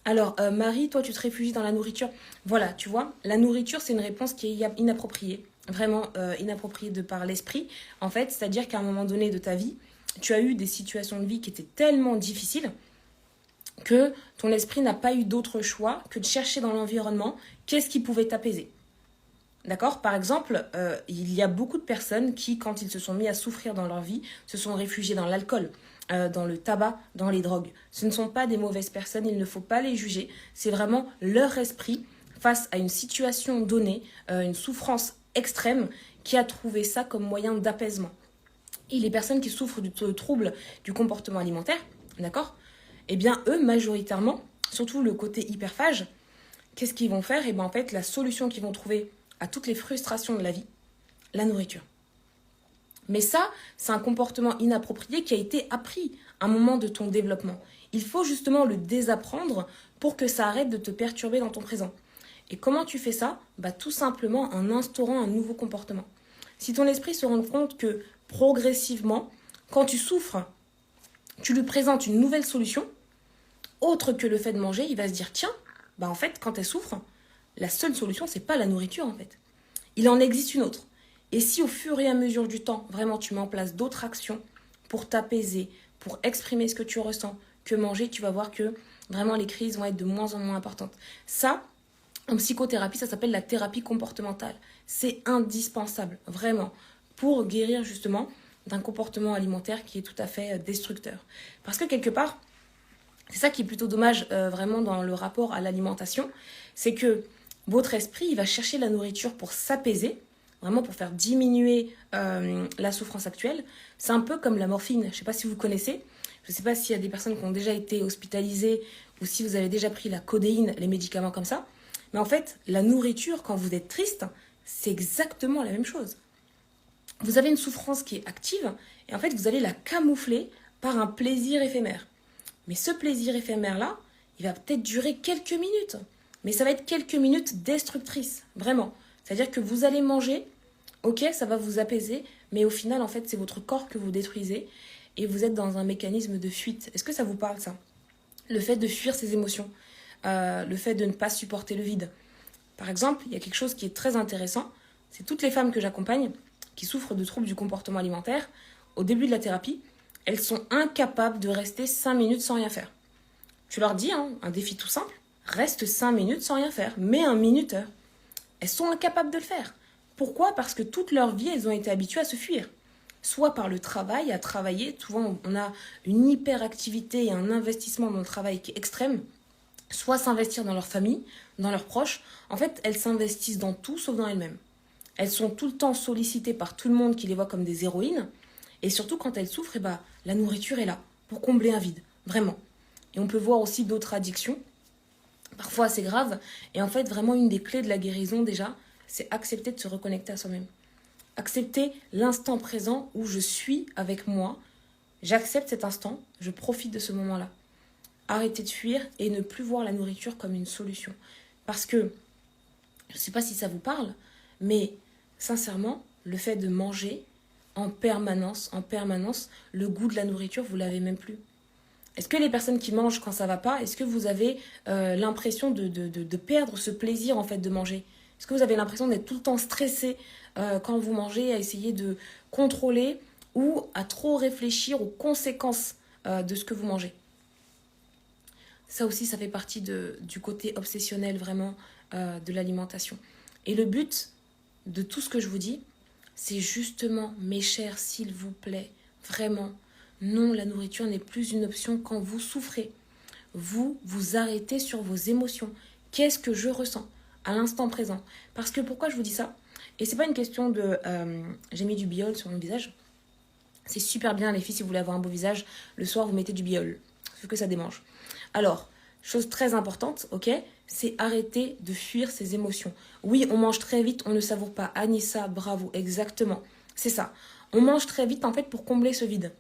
Alors, Marie, toi, tu te réfugies dans la nourriture. Voilà, tu vois, la nourriture, c'est une réponse qui est inappropriée. Vraiment inappropriée de par l'esprit. En fait, c'est-à-dire qu'à un moment donné de ta vie, tu as eu des situations de vie qui étaient tellement difficiles que ton esprit n'a pas eu d'autre choix que de chercher dans l'environnement qu'est-ce qui pouvait t'apaiser. D'accord. Par exemple, il y a beaucoup de personnes qui, quand ils se sont mis à souffrir dans leur vie, se sont réfugiés dans l'alcool, dans le tabac, dans les drogues. Ce ne sont pas des mauvaises personnes, il ne faut pas les juger. C'est vraiment leur esprit face à une situation donnée, une souffrance extrême, qui a trouvé ça comme moyen d'apaisement. Et les personnes qui souffrent du trouble du comportement alimentaire, d'accord. Eh bien, eux, majoritairement, surtout le côté hyperphage, qu'est-ce qu'ils vont faire? Eh bien, en fait, la solution qu'ils vont trouver à toutes les frustrations de la vie, la nourriture. Mais ça, c'est un comportement inapproprié qui a été appris à un moment de ton développement. Il faut justement le désapprendre pour que ça arrête de te perturber dans ton présent. Et comment tu fais ça? Tout simplement en instaurant un nouveau comportement. Si ton esprit se rend compte que progressivement, quand tu souffres, tu lui présentes une nouvelle solution, autre que le fait de manger, il va se dire, tiens, en fait, quand elle souffre, la seule solution, c'est pas la nourriture en fait. Il en existe une autre. Et si au fur et à mesure du temps, vraiment tu mets en place d'autres actions pour t'apaiser, pour exprimer ce que tu ressens, que manger, tu vas voir que vraiment les crises vont être de moins en moins importantes. Ça, en psychothérapie, ça s'appelle la thérapie comportementale. C'est indispensable, vraiment, pour guérir justement d'un comportement alimentaire qui est tout à fait destructeur. Parce que quelque part, c'est ça qui est plutôt dommage vraiment dans le rapport à l'alimentation, c'est que votre esprit, il va chercher la nourriture pour s'apaiser, vraiment pour faire diminuer la souffrance actuelle. C'est un peu comme la morphine, je ne sais pas si vous connaissez, je ne sais pas s'il y a des personnes qui ont déjà été hospitalisées ou si vous avez déjà pris la codéine, les médicaments comme ça. Mais en fait, la nourriture, quand vous êtes triste, c'est exactement la même chose. Vous avez une souffrance qui est active et en fait, vous allez la camoufler par un plaisir éphémère. Mais ce plaisir éphémère-là, il va peut-être durer quelques minutes. Mais ça va être quelques minutes destructrices, vraiment. C'est-à-dire que vous allez manger, ok, ça va vous apaiser, mais au final, en fait, c'est votre corps que vous détruisez et vous êtes dans un mécanisme de fuite. Est-ce que ça vous parle, ça? Le fait de fuir ses émotions, le fait de ne pas supporter le vide. Par exemple, il y a quelque chose qui est très intéressant, c'est toutes les femmes que j'accompagne qui souffrent de troubles du comportement alimentaire, au début de la thérapie, elles sont incapables de rester 5 minutes sans rien faire. Tu leur dis, un défi tout simple, reste 5 minutes sans rien faire, mets un minuteur. Elles sont incapables de le faire. Pourquoi? Parce que toute leur vie, elles ont été habituées à se fuir. Soit par le travail, à travailler, souvent on a une hyperactivité et un investissement dans le travail qui est extrême, soit s'investir dans leur famille, dans leurs proches. En fait, elles s'investissent dans tout sauf dans elles-mêmes. Elles sont tout le temps sollicitées par tout le monde qui les voit comme des héroïnes. Et surtout, quand elles souffrent, la nourriture est là pour combler un vide, vraiment. Et on peut voir aussi d'autres addictions, parfois assez graves. Et en fait, vraiment, une des clés de la guérison, déjà, c'est accepter de se reconnecter à soi-même. Accepter l'instant présent où je suis avec moi. J'accepte cet instant, je profite de ce moment-là. Arrêter de fuir et ne plus voir la nourriture comme une solution. Parce que, je ne sais pas si ça vous parle, mais sincèrement, le fait de manger en permanence, le goût de la nourriture, vous l'avez même plus. Est-ce que les personnes qui mangent quand ça va pas, est-ce que vous avez l'impression de perdre ce plaisir en fait de manger? Est-ce que vous avez l'impression d'être tout le temps stressé quand vous mangez, à essayer de contrôler ou à trop réfléchir aux conséquences de ce que vous mangez? Ça aussi, ça fait partie du côté obsessionnel vraiment de l'alimentation. Et le but de tout ce que je vous dis, c'est justement, mes chers, s'il vous plaît, vraiment, non, la nourriture n'est plus une option quand vous souffrez. Vous arrêtez sur vos émotions. Qu'est-ce que je ressens à l'instant présent? Parce que pourquoi je vous dis ça? Et c'est pas une question de j'ai mis du biol sur mon visage. C'est super bien les filles, si vous voulez avoir un beau visage, le soir vous mettez du biol, sauf que ça démange. Alors, chose très importante, ok, c'est arrêter de fuir ses émotions. Oui, on mange très vite, on ne savoure pas. Anissa, bravo, exactement. C'est ça. On mange très vite en fait pour combler ce vide.